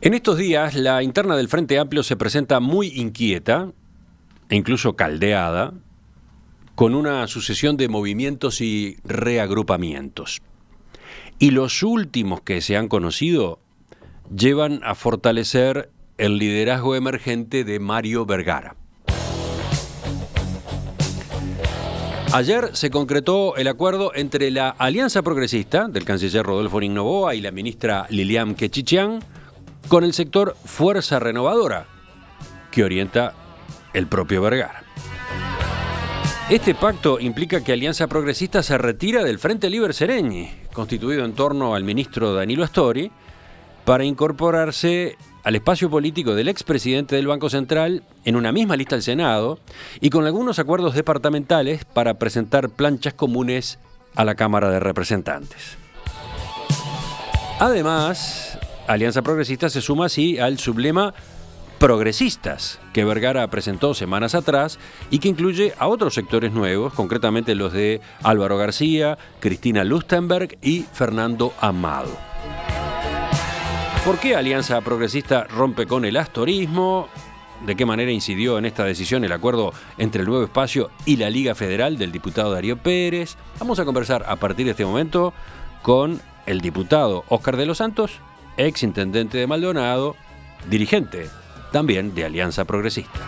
En estos días, la interna del Frente Amplio se presenta muy inquieta e incluso caldeada, con una sucesión de movimientos y reagrupamientos. Y los últimos que se han conocido llevan a fortalecer el liderazgo emergente de Mario Vergara. Ayer se concretó el acuerdo entre la Alianza Progresista del canciller Rodolfo Noboa y la ministra Lilian Quechichán con el sector Fuerza Renovadora, que orienta el propio Vergara. Este pacto implica que Alianza Progresista se retira del Frente Liber Seregni, constituido en torno al ministro Danilo Astori, para incorporarse al espacio político del expresidente del Banco Central en una misma lista al Senado y con algunos acuerdos departamentales para presentar planchas comunes a la Cámara de Representantes. Además, Alianza Progresista se suma así al sublema Progresistas, que Vergara presentó semanas atrás y que incluye a otros sectores nuevos, concretamente los de Álvaro García, Cristina Lustenberg y Fernando Amado. ¿Por qué Alianza Progresista rompe con el astorismo? ¿De qué manera incidió en esta decisión el acuerdo entre el Nuevo Espacio y la Liga Federal del diputado Darío Pérez? Vamos a conversar a partir de este momento con el diputado Óscar de los Santos, ex intendente de Maldonado, dirigente también de Alianza Progresista.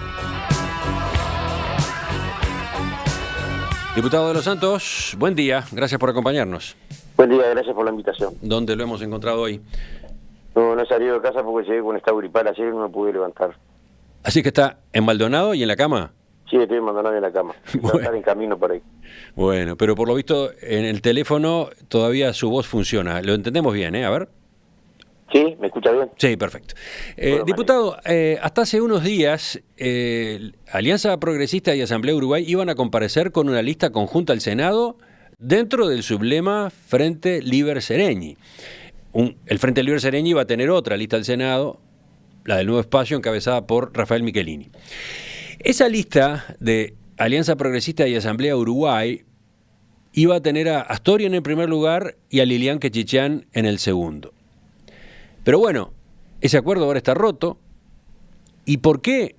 Diputado de los Santos, buen día, gracias por acompañarnos. Buen día, gracias por la invitación. ¿Dónde lo hemos encontrado hoy? No he salido de casa porque llegué con estado gripal ayer y no me pude levantar. Así que está en Maldonado y en la cama. Sí, estoy en Maldonado en la cama. Voy a estar en camino por ahí. Bueno, pero por lo visto en el teléfono todavía su voz funciona. Lo entendemos bien, ¿eh? A ver. ¿Sí? ¿Me escucha bien? Sí, perfecto. Diputado, hasta hace unos días, Alianza Progresista y Asamblea Uruguay iban a comparecer con una lista conjunta al Senado dentro del sublema Frente Liber Seregni. El Frente Liber Seregni iba a tener otra lista al Senado, la del Nuevo Espacio, encabezada por Rafael Michelini. Esa lista de Alianza Progresista y Asamblea Uruguay iba a tener a Astori en el primer lugar y a Lilian Quechichán en el segundo. Pero bueno, ese acuerdo ahora está roto. ¿Y por qué?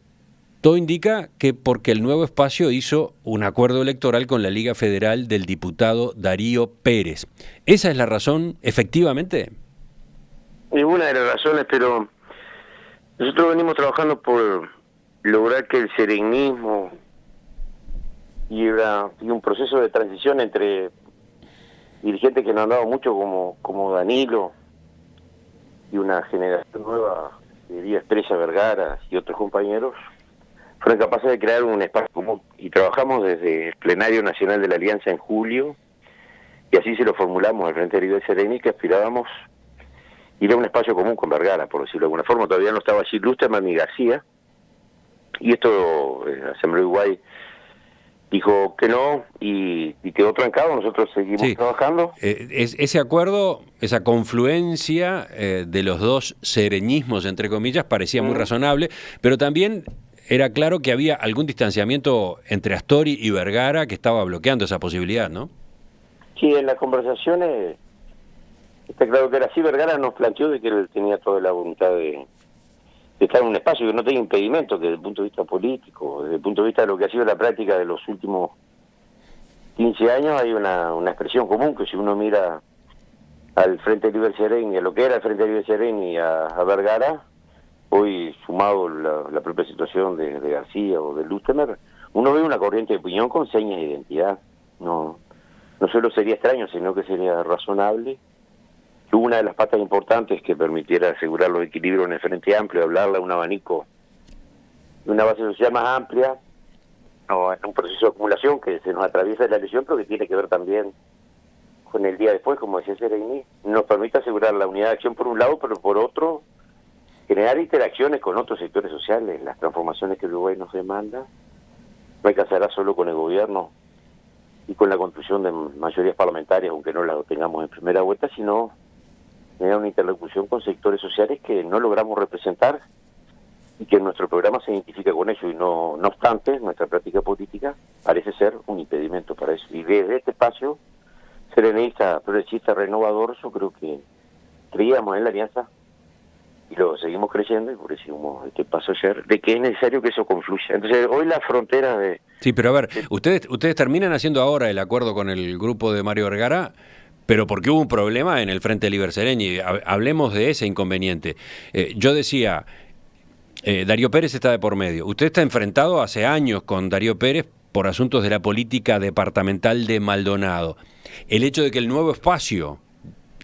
Todo indica que porque el Nuevo Espacio hizo un acuerdo electoral con la Liga Federal del diputado Darío Pérez. ¿Esa es la razón, efectivamente? Es una de las razones, pero nosotros venimos trabajando por lograr que el seregnismo y un proceso de transición entre dirigentes que nos han dado mucho como Danilo y una generación nueva de Díaz Estrella, Vergara y otros compañeros fueron capaces de crear un espacio común. Y trabajamos desde el plenario nacional de la Alianza en julio, y así se lo formulamos al Frente Liber Seregni, que aspirábamos ir a un espacio común con Vergara, por decirlo de alguna forma. Todavía no estaba allí Lusterman ni García, y esto, Asamblea Uruguay dijo que no y quedó trancado. Nosotros seguimos trabajando. Ese acuerdo, esa confluencia de los dos sereñismos, entre comillas, parecía muy razonable, pero también era claro que había algún distanciamiento entre Astori y Vergara que estaba bloqueando esa posibilidad, ¿no? Sí, en las conversaciones está claro que era así. Vergara nos planteó de que él tenía toda la voluntad de estar en un espacio que no tenga impedimento desde el punto de vista político, desde el punto de vista de lo que ha sido la práctica de los últimos 15 años. Hay una expresión común que si uno mira al Frente Liber Seregni, a lo que era el Frente Liber Seregni y a Vergara, hoy sumado la propia situación de García o de Lustenberg, uno ve una corriente de opinión con señas de identidad. No solo sería extraño, sino que sería razonable. Una de las patas importantes que permitiera asegurar los equilibrios en el Frente Amplio, hablarle a un abanico de una base social más amplia, o en un proceso de acumulación que se nos atraviesa en la elección, pero que tiene que ver también con el día después, como decía Seregni, nos permite asegurar la unidad de acción por un lado, pero por otro, generar interacciones con otros sectores sociales. Las transformaciones que Uruguay nos demanda no alcanzará solo con el gobierno y con la construcción de mayorías parlamentarias, aunque no las tengamos en primera vuelta, sino tener una interlocución con sectores sociales que no logramos representar y que nuestro programa se identifica con ello, y no obstante, nuestra práctica política parece ser un impedimento para eso. Y desde este espacio serenista, progresista, renovador, yo creo que creíamos en la alianza y lo seguimos creciendo, y por eso hicimos este paso ayer, de que es necesario que eso confluya. Entonces, hoy la frontera de... Sí, pero a ver, ustedes terminan haciendo ahora el acuerdo con el grupo de Mario Vergara, pero porque hubo un problema en el Frente Liber Seregni. Hablemos de ese inconveniente. Yo decía, Darío Pérez está de por medio. Usted está enfrentado hace años con Darío Pérez por asuntos de la política departamental de Maldonado. El hecho de que el Nuevo Espacio,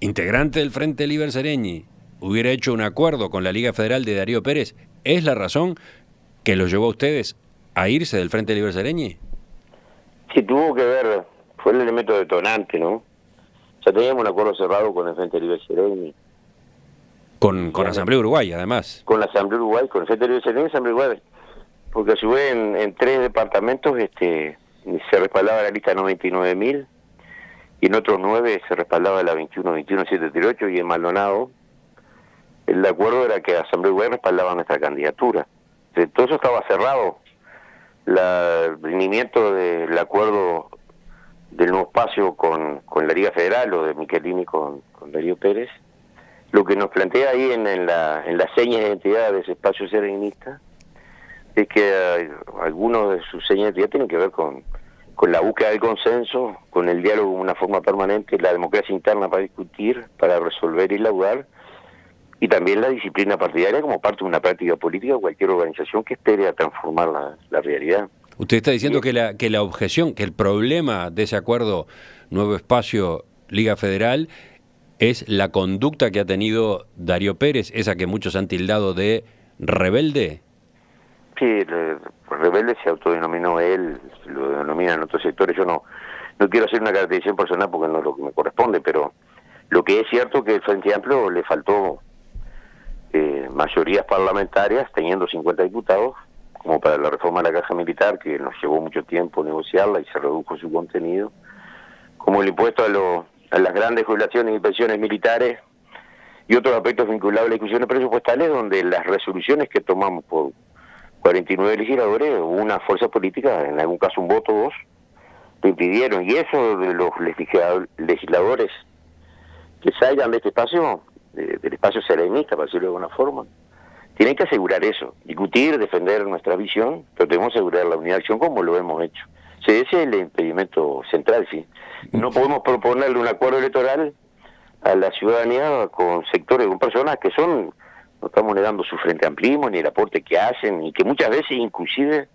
integrante del Frente Liber Seregni, hubiera hecho un acuerdo con la Liga Federal de Darío Pérez, ¿es la razón que los llevó a ustedes a irse del Frente Liber Seregni? Sí, tuvo que ver, fue el elemento detonante, ¿no? Ya teníamos un acuerdo cerrado con el Frente Liber Seregni. Con Asamblea Uruguay, además. Con la Asamblea Uruguay, con el Frente Liber Seregni y Asamblea Uruguay. Porque a su vez en 3 departamentos se respaldaba la lista 99.000, y en otros 9 se respaldaba la 21-21-738, y en Maldonado el acuerdo era que la Asamblea Uruguay respaldaba nuestra candidatura. Entonces, todo eso estaba cerrado. El rendimiento del acuerdo del Nuevo Espacio con la Liga Federal, o de Michelini con Darío Pérez, lo que nos plantea ahí en las señas de identidad de ese espacio serenista es que algunos de sus señas de identidad tienen que ver con la búsqueda del consenso, con el diálogo de una forma permanente, la democracia interna para discutir, para resolver y laudar, y también la disciplina partidaria como parte de una práctica política de cualquier organización que espere a transformar la realidad. Usted está diciendo que la objeción, que el problema de ese acuerdo Nuevo Espacio Liga Federal es la conducta que ha tenido Darío Pérez, esa que muchos han tildado de rebelde. Sí, el rebelde se autodenominó él, lo denominan otros sectores. Yo no quiero hacer una caracterización personal porque no es lo que me corresponde, pero lo que es cierto que el Frente Amplio le faltó mayorías parlamentarias, teniendo 50 diputados, como para la reforma de la caja militar, que nos llevó mucho tiempo negociarla y se redujo su contenido, como el impuesto a las grandes jubilaciones y pensiones militares, y otros aspectos vinculados a las discusiones presupuestales, donde las resoluciones que tomamos por 49 legisladores, una fuerza política, en algún caso un voto o dos, lo impidieron. Y eso de los legisladores que salgan de este espacio, del espacio serenista, para decirlo de alguna forma, tienen que asegurar eso, discutir, defender nuestra visión, pero debemos asegurar la unidad de acción como lo hemos hecho. Sí, ese es el impedimento central, sí. No podemos proponerle un acuerdo electoral a la ciudadanía con sectores, con personas que son, no estamos negando su frente amplismo, ni el aporte que hacen, y que muchas veces inclusive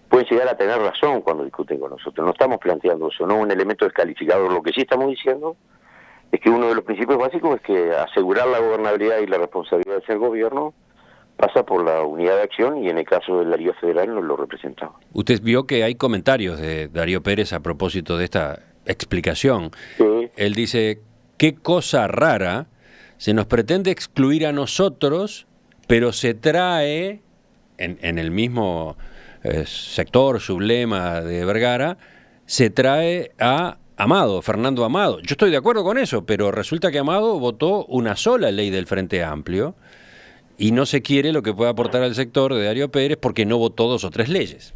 pueden llegar a tener razón cuando discuten con nosotros. No estamos planteando eso, no un elemento descalificador. Lo que sí estamos diciendo es que uno de los principios básicos es que asegurar la gobernabilidad y la responsabilidad de ser gobierno pasa por la unidad de acción, y en el caso de la Liga Federal nos lo representaba. Usted vio que hay comentarios de Darío Pérez a propósito de esta explicación. Sí. Él dice, qué cosa rara, se nos pretende excluir a nosotros, pero se trae, en el mismo sector, sublema de Vergara, se trae a Amado, Fernando Amado. Yo estoy de acuerdo con eso, pero resulta que Amado votó una sola ley del Frente Amplio, y no se quiere lo que pueda aportar al sector de Darío Pérez porque no votó 2 o 3 leyes.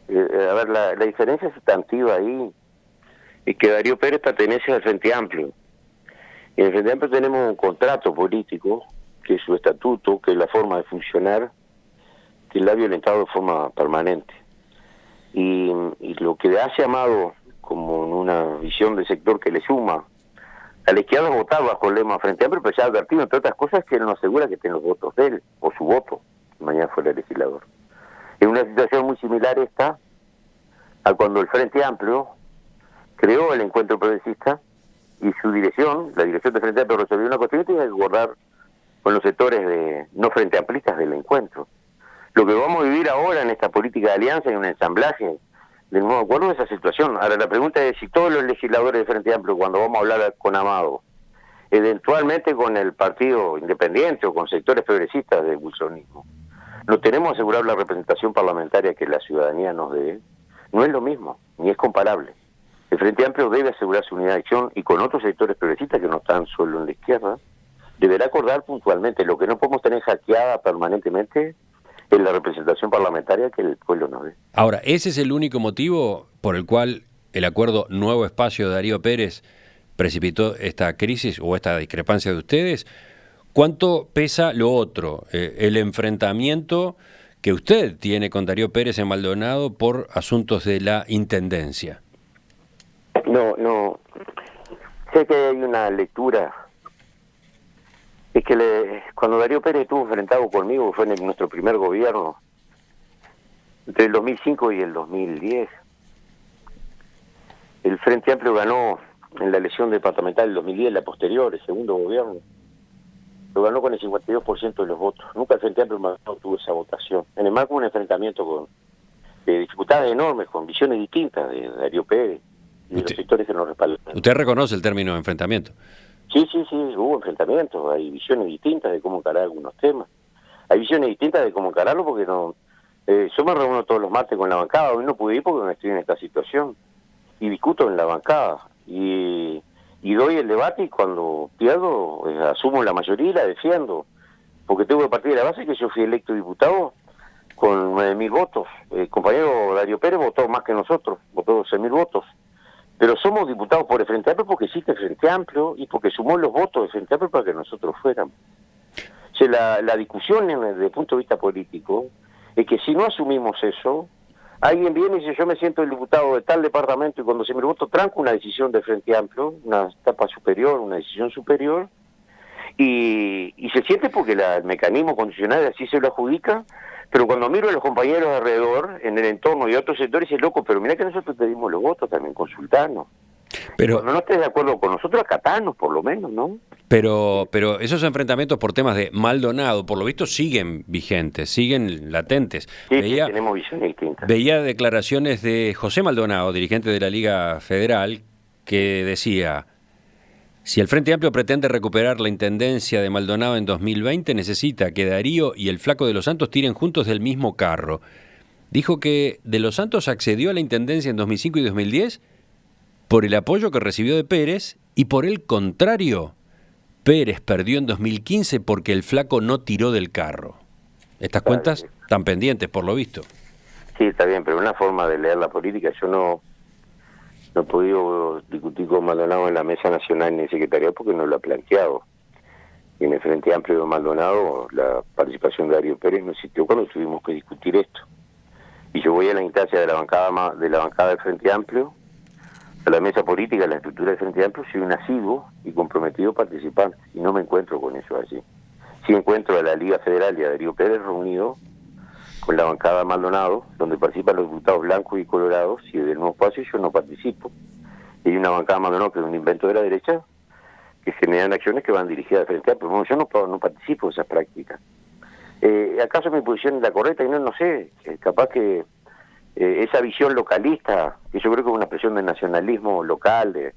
A ver, la diferencia sustantiva ahí es que Darío Pérez pertenece al Frente Amplio. En el Frente Amplio tenemos un contrato político, que es su estatuto, que es la forma de funcionar, que él ha violentado de forma permanente. Y lo que hace Amado, como en una visión del sector que le suma, a la izquierda votar bajo el lema Frente Amplio, pero ya ha advertido, entre otras cosas, que él no asegura que estén los votos de él, o su voto, mañana fuera legislador. Es una situación muy similar esta a cuando el Frente Amplio creó el Encuentro Progresista, y su dirección, la dirección del Frente Amplio, resolvió una cuestión que tiene que acordar con los sectores de no frente amplistas del encuentro. Lo que vamos a vivir ahora en esta política de alianza y un ensamblaje del nuevo acuerdo es esa situación. Ahora la pregunta es si todos los legisladores del Frente Amplio, cuando vamos a hablar con Amado, eventualmente con el Partido Independiente o con sectores progresistas del wilsonismo, no tenemos asegurar la representación parlamentaria que la ciudadanía nos dé, no es lo mismo, ni es comparable. El Frente Amplio debe asegurar su unidad de acción, y con otros sectores progresistas que no están solo en la izquierda, deberá acordar puntualmente. Lo que no podemos tener hackeada permanentemente es la representación parlamentaria que el pueblo nos dé. Ahora, ¿ese es el único motivo por el cual el acuerdo Nuevo Espacio de Darío Pérez precipitó esta crisis o esta discrepancia de ustedes? ¿cuánto pesa lo otro? El enfrentamiento que usted tiene con Darío Pérez en Maldonado por asuntos de la Intendencia. No. Sé que hay una lectura. Es que cuando Darío Pérez estuvo enfrentado conmigo, fue en nuestro primer gobierno, entre el 2005 y el 2010. El Frente Amplio ganó en la elección departamental del 2010, la posterior, el segundo gobierno. Lo ganó con el 52% de los votos. Nunca el Frente Amplio tuvo esa votación. En el marco de un enfrentamiento de dificultades enormes, con visiones distintas de Darío Pérez y de los sectores que nos respaldan. ¿Usted reconoce el término de enfrentamiento? Sí, hubo enfrentamientos, hay visiones distintas de cómo encarar algunos temas. Hay visiones distintas de cómo encararlo porque no... yo me reúno todos los martes con la bancada, hoy no pude ir porque no estoy en esta situación. Y discuto en la bancada, y doy el debate, y cuando pierdo, asumo la mayoría y la defiendo. Porque tengo que partir de la base que yo fui electo diputado con 9.000 votos. El compañero Darío Pérez votó más que nosotros, votó 12.000 votos. Pero somos diputados por el Frente Amplio porque existe el Frente Amplio y porque sumó los votos del Frente Amplio para que nosotros fuéramos. O sea, la discusión desde el punto de vista político es que si no asumimos eso, alguien viene y dice: yo me siento el diputado de tal departamento, y cuando se me voto tranco una decisión del Frente Amplio, una etapa superior, una decisión superior, y se siente porque el mecanismo condicional así se lo adjudica. Pero cuando miro a los compañeros alrededor, en el entorno y otros sectores, dice: loco, pero mira que nosotros pedimos los votos, también consultarnos. Pero cuando no estés de acuerdo con nosotros, acatarnos por lo menos, ¿no? Pero esos enfrentamientos por temas de Maldonado, por lo visto, siguen vigentes, siguen latentes. Sí, tenemos visiones distintas. Veía declaraciones de José Maldonado, dirigente de la Liga Federal, que decía: si el Frente Amplio pretende recuperar la intendencia de Maldonado en 2020, necesita que Darío y el Flaco de los Santos tiren juntos del mismo carro. Dijo que de los Santos accedió a la intendencia en 2005 y 2010 por el apoyo que recibió de Pérez, y por el contrario, Pérez perdió en 2015 porque el Flaco no tiró del carro. Estas cuentas están pendientes, por lo visto. Sí, está bien, pero una forma de leer la política. Yo no he podido discutir con Maldonado en la Mesa Nacional ni en el Secretariado porque no lo ha planteado. Y en el Frente Amplio de Maldonado, la participación de Darío Pérez no existió cuando tuvimos que discutir esto. Y yo voy a la instancia de la bancada del Frente Amplio, a la mesa política, a la estructura del Frente Amplio, soy un asiduo y comprometido participante, y no me encuentro con eso allí. Sí encuentro a la Liga Federal y a Darío Pérez reunido con la bancada Maldonado, donde participan los diputados blancos y colorados, y del nuevo espacio yo no participo. Y hay una bancada Maldonado que es un invento de la derecha, que generan acciones que van dirigidas al Frente Amplio. Bueno, yo no participo de esas prácticas. ¿Acaso mi posición es la correcta? Y no sé, capaz que esa visión localista, que yo creo que es una expresión del nacionalismo local, de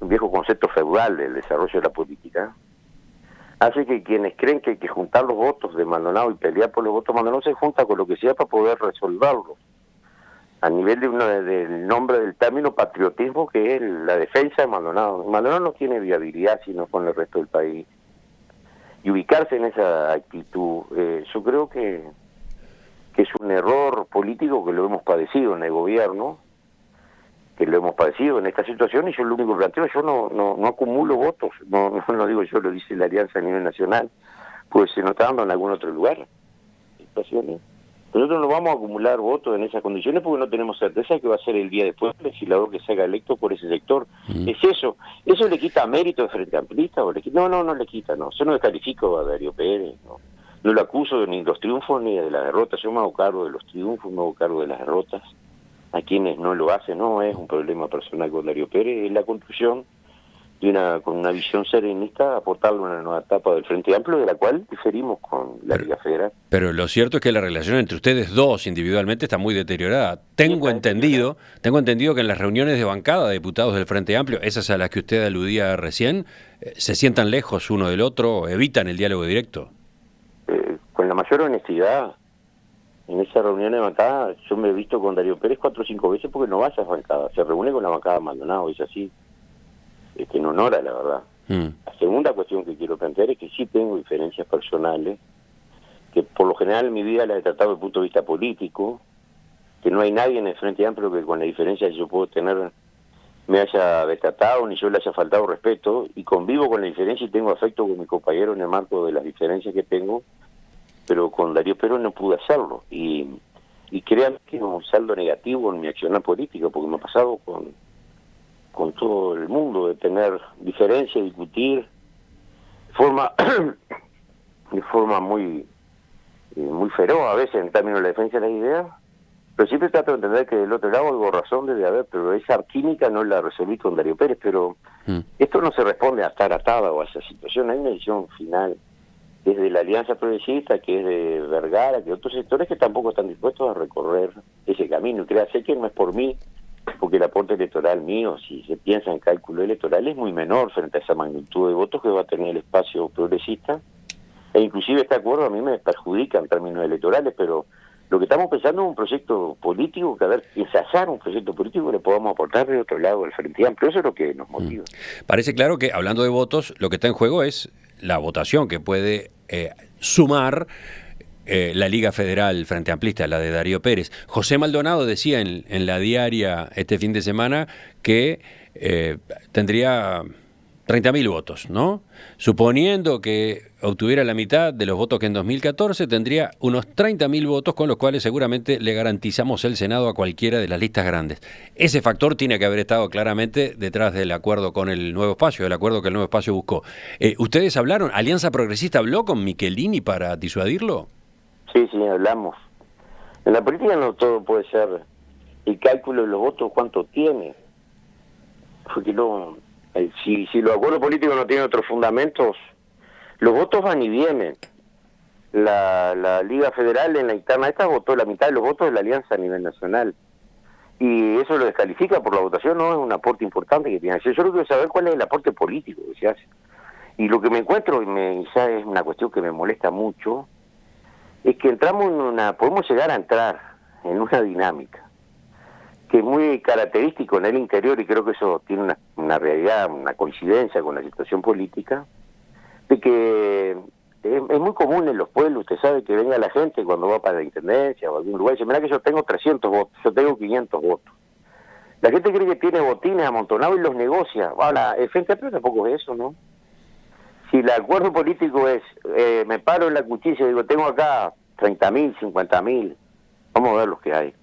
un viejo concepto feudal del desarrollo de la política, hace que quienes creen que hay que juntar los votos de Maldonado y pelear por los votos de Maldonado se junta con lo que sea para poder resolverlo. A nivel del nombre del término patriotismo, que es la defensa de Maldonado. Maldonado no tiene viabilidad sino con el resto del país. Y ubicarse en esa actitud, yo creo que es un error político que lo hemos padecido en el gobierno, que lo hemos padecido en esta situación, y yo lo único que planteo, yo no acumulo votos, no digo yo, lo dice la Alianza a nivel nacional, pues se nos está dando en algún otro lugar. Situaciones. Nosotros no vamos a acumular votos en esas condiciones porque no tenemos certeza de que va a ser el día después el legislador que se haga electo por ese sector. Es eso le quita mérito de Frente Amplista, o le quita... no le quita, no, yo no descalifico a Darío Pérez, no lo acuso ni de los triunfos ni de las derrotas, yo me hago cargo de los triunfos, me hago cargo de las derrotas. A quienes no lo hacen, no es un problema personal con Darío Pérez, es la construcción con una visión serenista, aportarle una nueva etapa del Frente Amplio, de la cual diferimos con la Liga Federal. Pero lo cierto es que la relación entre ustedes dos individualmente está muy deteriorada. Tengo entendido que en las reuniones de bancada de diputados del Frente Amplio, esas a las que usted aludía recién, se sientan lejos uno del otro, evitan el diálogo directo. Con la mayor honestidad, en esa reunión de bancada, yo me he visto con Darío Pérez 4 o 5 veces porque no va a esas bancadas, se reúne con la bancada Maldonado, es así. En honor a la verdad. La segunda cuestión que quiero plantear es que sí tengo diferencias personales, que por lo general en mi vida las he tratado desde el punto de vista político, que no hay nadie en el Frente Amplio que con la diferencia que yo puedo tener me haya desatado ni yo le haya faltado respeto, y convivo con la diferencia y tengo afecto con mi compañero en el marco de las diferencias que tengo, pero con Darío Perón no pude hacerlo, y créanme que es un saldo negativo en mi accionar política, porque me ha pasado con todo el mundo, de tener diferencias, discutir de forma muy feroz a veces en términos de la defensa de las ideas, pero siempre trato de entender que del otro lado algo razón debe haber, pero esa química no la resolví con Darío Pérez, pero esto no se responde a estar atada o a esa situación. Hay una decisión final desde la Alianza Progresista, que es de Vergara, que otros sectores que tampoco están dispuestos a recorrer ese camino. Y créanse que no es por mí, porque el aporte electoral mío, si se piensa en cálculo electoral, es muy menor frente a esa magnitud de votos que va a tener el espacio progresista, e inclusive este acuerdo a mí me perjudica en términos electorales, pero lo que estamos pensando es un proyecto político, que ensayar un proyecto político que le podamos aportar de otro lado del Frente Amplio. Eso es lo que nos motiva. Parece claro que, hablando de votos, lo que está en juego es la votación que puede sumar la Liga Federal Frente Amplista, la de Darío Pérez. José Maldonado decía en la diaria este fin de semana que tendría 30.000 votos, ¿no? Suponiendo que obtuviera la mitad de los votos que en 2014, tendría unos 30.000 votos, con los cuales seguramente le garantizamos el Senado a cualquiera de las listas grandes. Ese factor tiene que haber estado claramente detrás del acuerdo con el Nuevo Espacio, del acuerdo que el Nuevo Espacio buscó. ¿Ustedes hablaron? ¿Alianza Progresista habló con Michelini para disuadirlo? Sí, hablamos. En la política no todo puede ser el cálculo de los votos, cuánto tiene. Porque no... Si los acuerdos políticos no tienen otros fundamentos, los votos van y vienen. La Liga Federal en la interna esta votó la mitad de los votos de la Alianza a nivel nacional. Y eso lo descalifica por la votación, no es un aporte importante que tiene. Yo quiero saber cuál es el aporte político que se hace. Y lo que me encuentro, y ya es una cuestión que me molesta mucho, es que podemos llegar a entrar en una dinámica que es muy característico en el interior, y creo que eso tiene una realidad, una coincidencia con la situación política, de que es muy común en los pueblos, usted sabe, que venga la gente cuando va para la intendencia o algún lugar y dice, mira que yo tengo 300 votos, yo tengo 500 votos. La gente cree que tiene botines amontonados y los negocia. Ahora, el Frente Amplio tampoco es eso, ¿no? Si el acuerdo político es, me paro en la cuchilla y digo, tengo acá 30.000, 50.000, vamos a ver los que hay.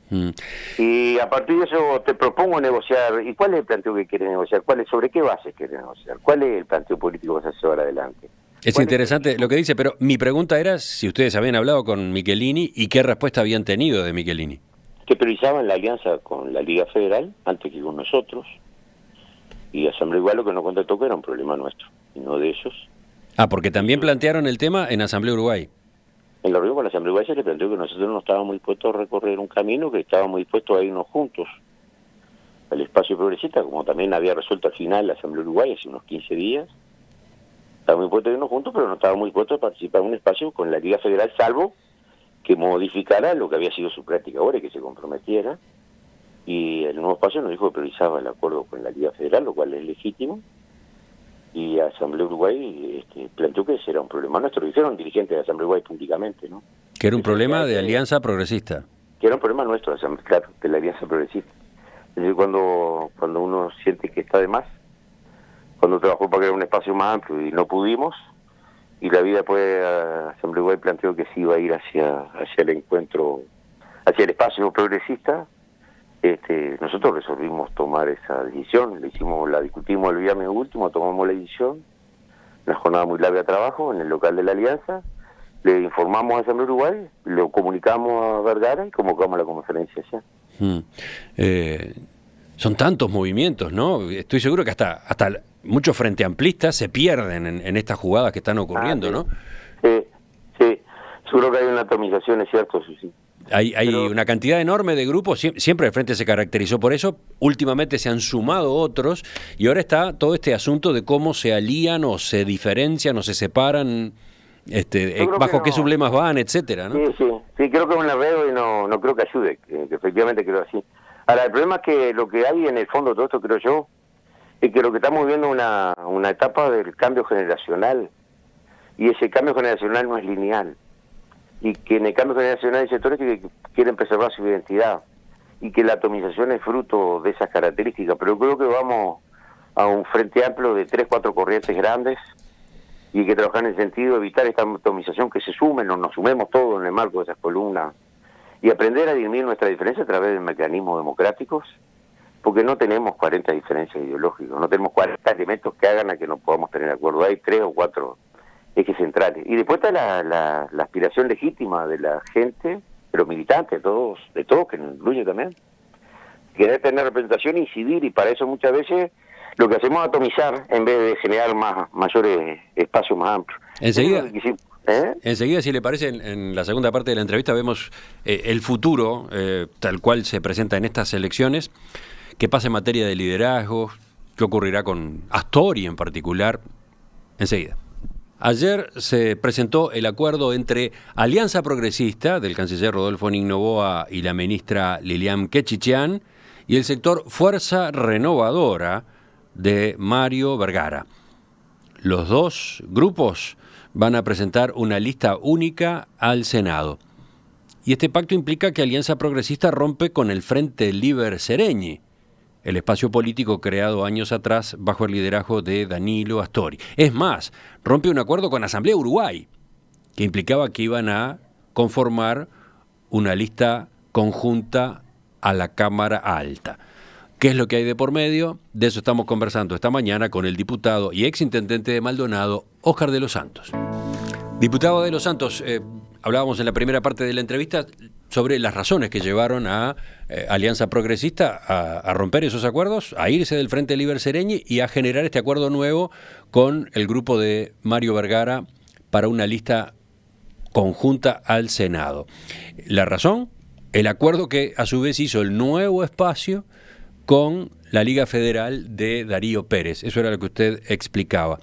Y a partir de eso te propongo negociar. ¿Y cuál es el planteo que quieres negociar? ¿Sobre qué bases quieres negociar? ¿Cuál es el planteo político que vas a llevar adelante? Es interesante lo que dice, pero mi pregunta era si ustedes habían hablado con Michelini y qué respuesta habían tenido de Michelini. Que priorizaban la alianza con la Liga Federal antes que con nosotros, y Asamblea Uruguay lo que nos contestó que era un problema nuestro y no de ellos. Porque también plantearon el tema en Asamblea Uruguay. En la reunión con la Asamblea Uruguaya se le planteó que nosotros no estábamos dispuestos a recorrer un camino, que estábamos dispuestos a irnos juntos al espacio progresista, como también había resuelto al final la Asamblea Uruguaya hace unos 15 días. Estábamos dispuestos a irnos juntos, pero no estábamos dispuestos a participar en un espacio con la Liga Federal, salvo que modificara lo que había sido su práctica ahora y que se comprometiera. Y el Nuevo Espacio nos dijo que priorizaba el acuerdo con la Liga Federal, lo cual es legítimo. Y Asamblea Uruguay planteó que ese era un problema nuestro. Lo dijeron dirigentes de Asamblea Uruguay públicamente, ¿no? Que era un problema de Alianza Progresista. Que era un problema nuestro, claro, de la Alianza Progresista. Es decir, cuando uno siente que está de más, cuando trabajó para crear un espacio más amplio y no pudimos, y la vida después Asamblea Uruguay planteó que se iba a ir hacia el encuentro, hacia el espacio progresista, nosotros resolvimos tomar esa decisión, la discutimos el viernes último, tomamos la decisión, una jornada muy larga de trabajo en el local de la Alianza, le informamos a Asamblea Uruguay, lo comunicamos a Vergara y convocamos a la conferencia allá. Son tantos movimientos, ¿no? Estoy seguro que hasta muchos frente amplistas se pierden en estas jugadas que están ocurriendo, sí. ¿no? Sí, seguro que hay una atomización, es cierto, sí. Hay una cantidad enorme de grupos, siempre el Frente se caracterizó por eso, últimamente se han sumado otros, y ahora está todo este asunto de cómo se alían o se diferencian o se separan, bajo qué sublemas van, etcétera, ¿no? Sí, creo que es un enredo y no creo que ayude, que efectivamente creo así. Ahora, el problema es que lo que hay en el fondo de todo esto, creo yo, es que lo que estamos viendo es una etapa del cambio generacional, y ese cambio generacional no es lineal, y que en el cambio generacional hay sectores que quieren preservar su identidad, y que la atomización es fruto de esas características, pero creo que vamos a un frente amplio de 3-4 corrientes grandes y hay que trabajar en el sentido de evitar esta atomización, que se sumen o nos sumemos todos en el marco de esas columnas y aprender a dirimir nuestra diferencia a través de mecanismos democráticos, porque no tenemos 40 diferencias ideológicas, no tenemos 40 elementos que hagan a que no podamos tener acuerdo, hay 3 o 4 ejes centrales. Y después está la aspiración legítima de la gente, de los militantes, de todos, que nos incluye también, querer tener representación e incidir, y para eso muchas veces lo que hacemos es atomizar en vez de generar mayores espacios más amplios. Enseguida, si le parece, en la segunda parte de la entrevista vemos el futuro tal cual se presenta en estas elecciones, qué pasa en materia de liderazgo, qué ocurrirá con Astori en particular, enseguida. Ayer se presentó el acuerdo entre Alianza Progresista, del canciller Rodolfo Niño y la ministra Lilian Quechichian, y el sector Fuerza Renovadora de Mario Vergara. Los dos grupos van a presentar una lista única al Senado. Y este pacto implica que Alianza Progresista rompe con el Frente Liber Seregni, el espacio político creado años atrás bajo el liderazgo de Danilo Astori. Es más, rompe un acuerdo con Asamblea Uruguay, que implicaba que iban a conformar una lista conjunta a la Cámara Alta. ¿Qué es lo que hay de por medio? De eso estamos conversando esta mañana con el diputado y exintendente de Maldonado, Óscar de los Santos. Diputado de los Santos, hablábamos en la primera parte de la entrevista sobre las razones que llevaron a Alianza Progresista a romper esos acuerdos, a irse del Frente Liber Seregni y a generar este acuerdo nuevo con el grupo de Mario Vergara para una lista conjunta al Senado. La razón, el acuerdo que a su vez hizo el nuevo espacio con la Liga Federal de Darío Pérez. Eso era lo que usted explicaba.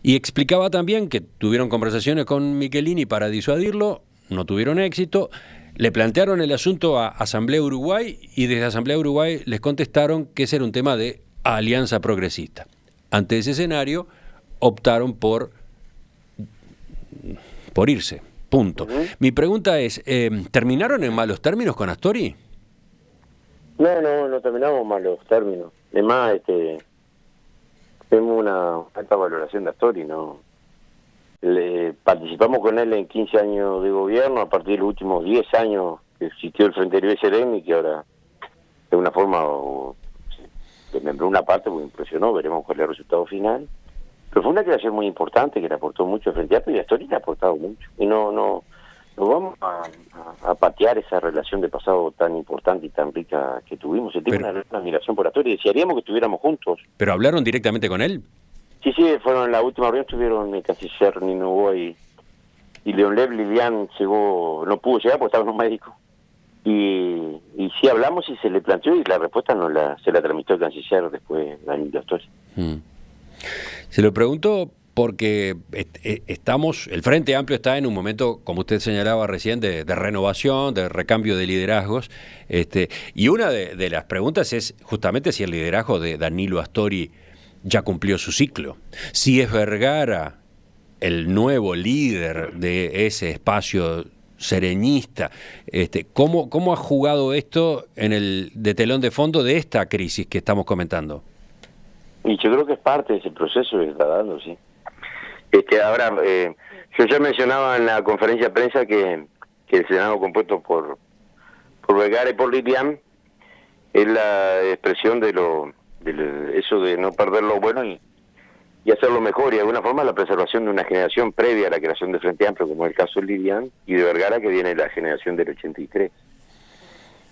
Y explicaba también que tuvieron conversaciones con Michelini para disuadirlo, no tuvieron éxito, le plantearon el asunto a Asamblea Uruguay y desde Asamblea Uruguay les contestaron que ese era un tema de Alianza Progresista. Ante ese escenario optaron por irse, punto. Mi pregunta es, ¿terminaron en malos términos con Astori? No terminamos mal los términos. Además, tenemos una alta valoración de Astori, ¿no? Participamos con él en 15 años de gobierno, a partir de los últimos 10 años que existió el Frente Libre Seregni, que ahora de una forma desmembró una parte porque impresionó, veremos cuál es el resultado final. Pero fue una creación muy importante que le aportó mucho al Frente Amplio y Astori le ha aportado mucho. Y no vamos a patear esa relación de pasado tan importante y tan rica que tuvimos. Tiene una admiración por Astori y desearíamos que estuviéramos juntos. ¿Pero hablaron directamente con él? Sí, fueron en la última reunión, estuvieron el canciller Niño y León Lev. Lilian no pudo llegar porque estaba en un médico. Y sí hablamos y se le planteó y la respuesta se la tramitó el canciller después de Astori. Se lo pregunto porque el Frente Amplio está en un momento, como usted señalaba recién, de renovación, de recambio de liderazgos, y una de las preguntas es justamente si el liderazgo de Danilo Astori ya cumplió su ciclo, si es Vergara el nuevo líder de ese espacio sereñista. ¿Cómo ha jugado esto de telón de fondo de esta crisis que estamos comentando? Y yo creo que es parte de ese proceso que está dando, sí. Ahora, yo ya mencionaba en la conferencia de prensa que el Senado compuesto por Vergara y por Lilian es la expresión de eso de no perder lo bueno y hacerlo mejor, y de alguna forma la preservación de una generación previa a la creación del Frente Amplio, como es el caso de Lilian, y de Vergara, que viene la generación del 83.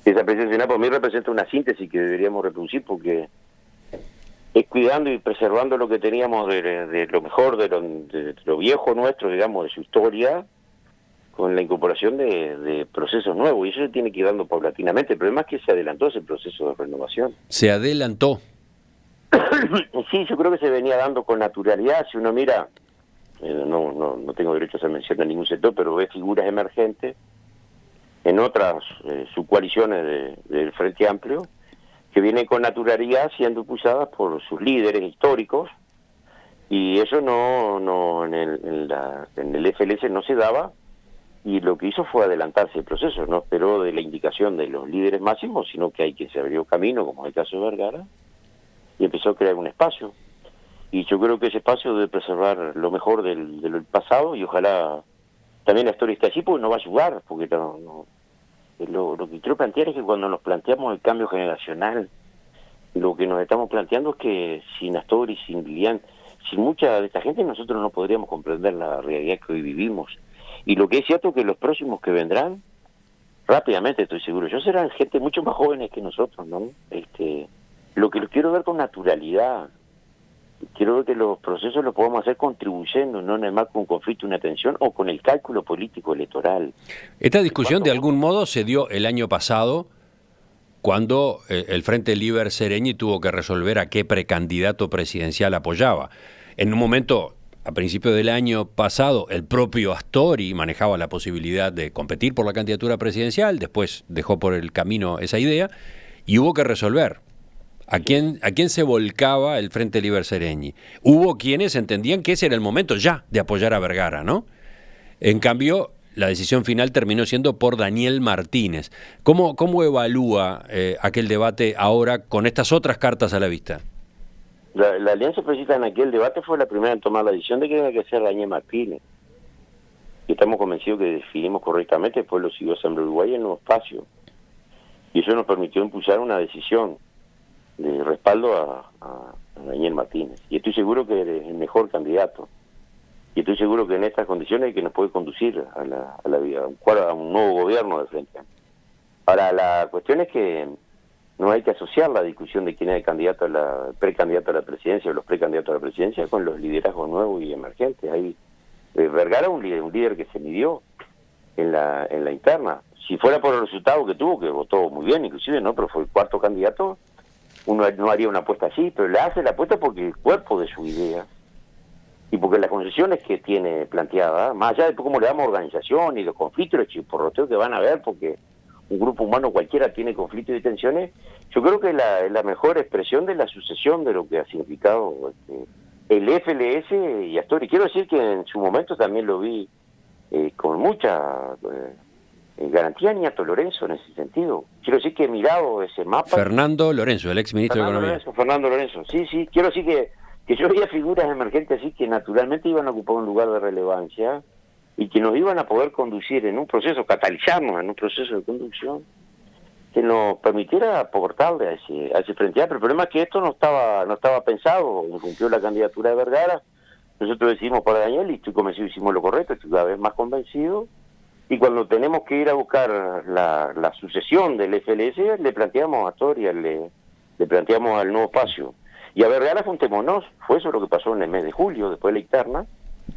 Esa presencia por mí representa una síntesis que deberíamos reproducir, porque es cuidando y preservando lo que teníamos de lo mejor, de lo viejo nuestro, digamos, de su historia, con la incorporación de procesos nuevos, y eso se tiene que ir dando paulatinamente. El problema es que se adelantó ese proceso de renovación. ¿Se adelantó? Sí, yo creo que se venía dando con naturalidad. Si uno mira, no tengo derecho a hacer mención en ningún sector, pero ve figuras emergentes en otras subcoaliciones del Frente Amplio, que vienen con naturalidad siendo impulsadas por sus líderes históricos, y eso en el FLS no se daba, y lo que hizo fue adelantarse el proceso, no esperó de la indicación de los líderes máximos, sino que hay que se abrió camino, como es el caso de Vergara, y empezó a crear un espacio. Y yo creo que ese espacio debe preservar lo mejor del pasado, y ojalá también la historia esté así, porque nos va a ayudar, porque lo que quiero plantear es que cuando nos planteamos el cambio generacional, lo que nos estamos planteando es que sin Astori, sin Lilian, sin mucha de esta gente, nosotros no podríamos comprender la realidad que hoy vivimos. Y lo que es cierto es que los próximos que vendrán, rápidamente estoy seguro, yo serán gente mucho más jóvenes que nosotros, ¿no? Lo que los quiero ver con naturalidad, quiero ver que los procesos los podamos hacer contribuyendo, no en el marco de un conflicto, una tensión, o con el cálculo político electoral. Esta discusión de algún modo se dio el año pasado, cuando el Frente Liber Seregni tuvo que resolver a qué precandidato presidencial apoyaba. En un momento, a principios del año pasado, el propio Astori manejaba la posibilidad de competir por la candidatura presidencial, después dejó por el camino esa idea, y hubo que resolver a quién se volcaba el Frente Liber Seregni. Hubo quienes entendían que ese era el momento ya de apoyar a Vergara, ¿no? En cambio, la decisión final terminó siendo por Daniel Martínez. ¿Cómo evalúa aquel debate ahora con estas otras cartas a la vista? La alianza precisa en aquel debate fue la primera en tomar la decisión de que tenía que ser Daniel Martínez. Y estamos convencidos que definimos correctamente, después lo siguió Asamblea Uruguay en el nuevo espacio. Y eso nos permitió impulsar una decisión de respaldo a Daniel Martínez. Y estoy seguro que es el mejor candidato. Y estoy seguro que en estas condiciones es que nos puede conducir a la vida, a un nuevo gobierno de frente. Ahora, la cuestión es que no hay que asociar la discusión de quién es el candidato precandidato a la presidencia o los precandidatos a la presidencia con los liderazgos nuevos y emergentes. Hay Vergara, un líder que se midió en la interna. Si fuera por el resultado que tuvo, que votó muy bien inclusive, ¿no? Pero fue el cuarto candidato, uno no haría una apuesta así, pero le hace la apuesta porque el cuerpo de su idea y porque las concesiones que tiene planteada, más allá de cómo le damos organización y los conflictos y los chisporroteos que van a haber, porque un grupo humano cualquiera tiene conflictos y tensiones, yo creo que es la mejor expresión de la sucesión de lo que ha significado el FLS y Astori. Quiero decir que en su momento también lo vi con mucha garantía Niato Lorenzo en ese sentido. Quiero decir que he mirado ese mapa. Fernando Lorenzo, el ex ministro de Economía. Fernando Lorenzo, sí, quiero decir que yo veía figuras emergentes así que naturalmente iban a ocupar un lugar de relevancia y que nos iban a poder conducir en un proceso, catalizarnos en un proceso de conducción que nos permitiera aportarle a ese frente. Pero el problema es que esto no estaba pensado, cumplió la candidatura de Vergara, nosotros decidimos para Daniel y estoy convencido hicimos lo correcto, estoy cada vez más convencido, y cuando tenemos que ir a buscar la sucesión del FLS, le planteamos a Astori, le planteamos al nuevo espacio. Y a Vergara juntémonos, fue eso lo que pasó en el mes de julio, después de la interna,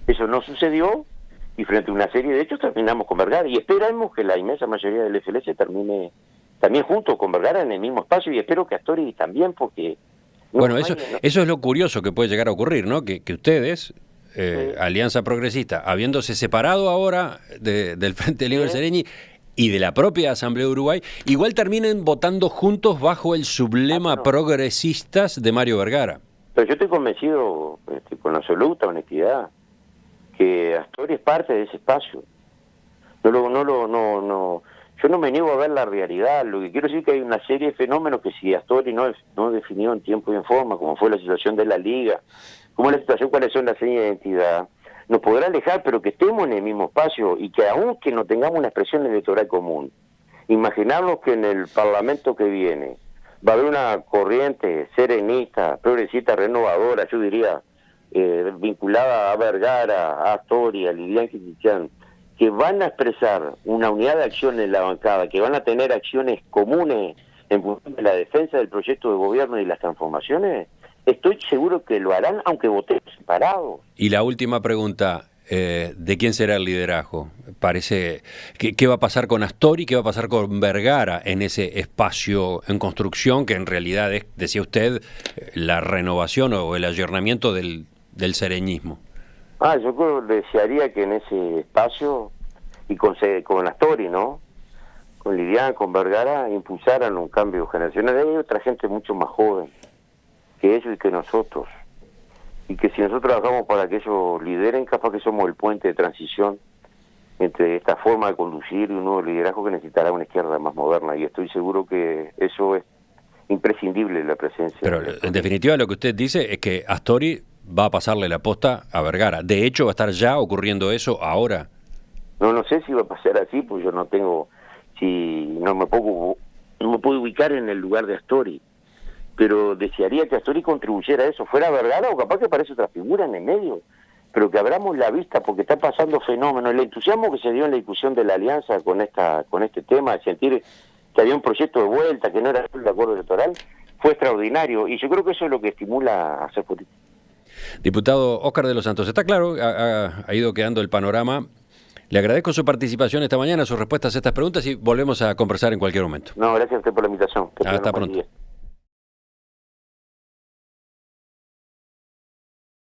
eso no sucedió, y frente a una serie de hechos terminamos con Vergara, y esperamos que la inmensa mayoría del FLS termine también junto con Vergara en el mismo espacio, y espero que Astori también, porque... Bueno, eso es lo curioso que puede llegar a ocurrir, ¿no? Que ustedes, Alianza Progresista, habiéndose separado ahora del Frente Liber Seregni y de la propia Asamblea de Uruguay, igual terminen votando juntos bajo el sublema progresistas de Mario Vergara. Pero yo estoy convencido, con absoluta honestidad, que Astori es parte de ese espacio. Yo no me niego a ver la realidad. Lo que quiero decir es que hay una serie de fenómenos que si Astori no definió en tiempo y en forma, como fue la situación de la Liga, como la situación, cuáles son las señas de identidad, nos podrá alejar, pero que estemos en el mismo espacio y que aunque no tengamos una expresión electoral común, imaginarnos que en el Parlamento que viene va a haber una corriente serenista, progresista, renovadora, yo diría, vinculada a Vergara, a Astori, a Lilian Quitichán, que van a expresar una unidad de acción en la bancada, que van a tener acciones comunes en función de la defensa del proyecto de gobierno y las transformaciones, estoy seguro que lo harán, aunque votemos separados. Y la última pregunta, ¿de quién será el liderazgo? Parece ¿qué va a pasar con Astori? ¿Qué va a pasar con Vergara en ese espacio en construcción que en realidad es, decía usted, la renovación o el ayornamiento del sereñismo? Yo creo que desearía que en ese espacio, y con Astori, ¿no? Con Lilian, con Vergara, impulsaran un cambio generacional. Hay otra gente mucho más joven que ellos y que nosotros. Y que si nosotros trabajamos para que ellos lideren, capaz que somos el puente de transición entre esta forma de conducir y un nuevo liderazgo que necesitará una izquierda más moderna, y estoy seguro que eso es imprescindible, la presencia. Pero en definitiva lo que usted dice es que Astori va a pasarle la posta a Vergara. De hecho, va a estar ya ocurriendo eso ahora. No sé si va a pasar así, pues yo no me puedo ubicar en el lugar de Astori, pero desearía que Astori contribuyera a eso, fuera Vergara o capaz que parece otra figura en el medio, pero que abramos la vista porque está pasando fenómenos. El entusiasmo que se dio en la discusión de la alianza con este tema, de sentir que había un proyecto de vuelta, que no era el acuerdo electoral, fue extraordinario, y yo creo que eso es lo que estimula a hacer política. Diputado Óscar de los Santos, está claro, ha ido quedando el panorama. Le agradezco su participación esta mañana, sus respuestas a estas preguntas, y volvemos a conversar en cualquier momento. No, gracias a usted por la invitación. Hasta pronto.